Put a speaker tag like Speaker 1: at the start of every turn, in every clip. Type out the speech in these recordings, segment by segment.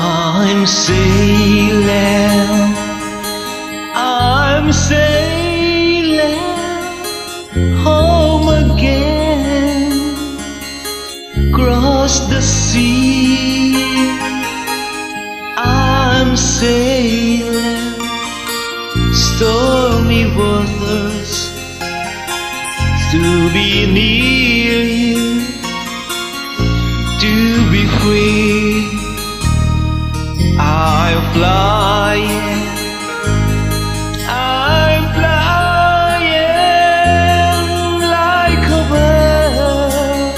Speaker 1: I'm sailing home again, across the sea. I'm sailing stormy waters to be near you, to be free. I'm flying like a bird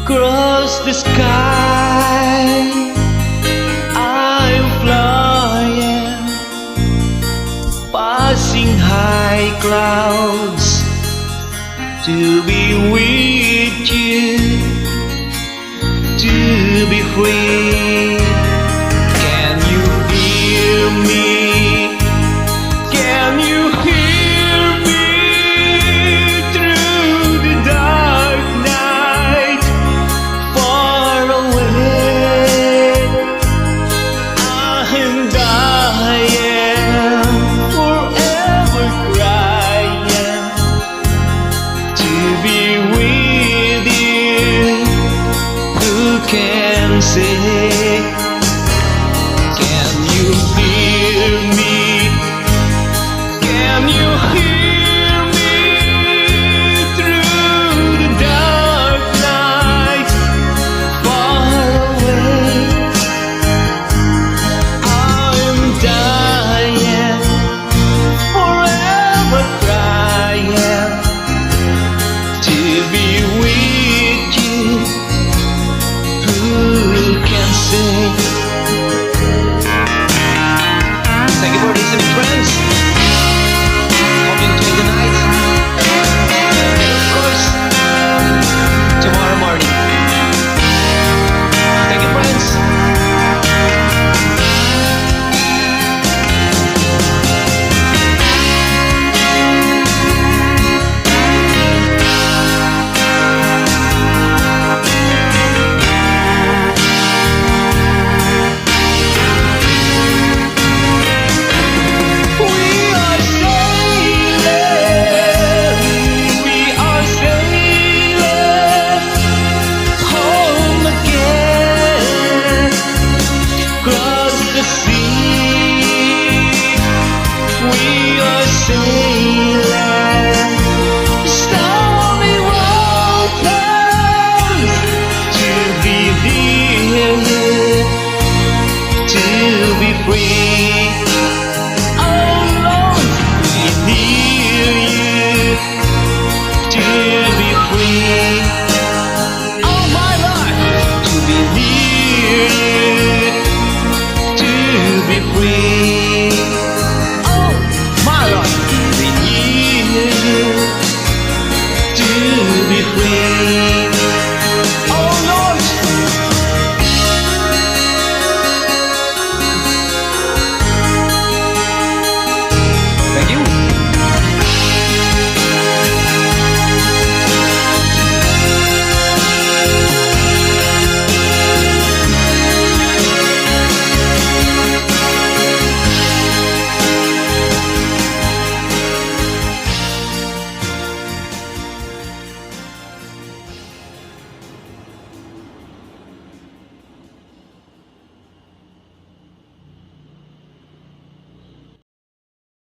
Speaker 1: across the sky. I'm flying, passing high clouds to be with you, to be free. Can you hear me? Can you hear me through the dark night, far away? And I am forever crying to be with you. Who can say? Can you hear me? Can you hear me through the dark night, far away? I'm dying, forever crying to be with you. Who can say? Thank you for listening, friends. Hope you enjoy the night. And of course, tomorrow morning. Thank you, friends. We are sailing home again, across the sea. We are sailing stormy waters to be near you, to be free.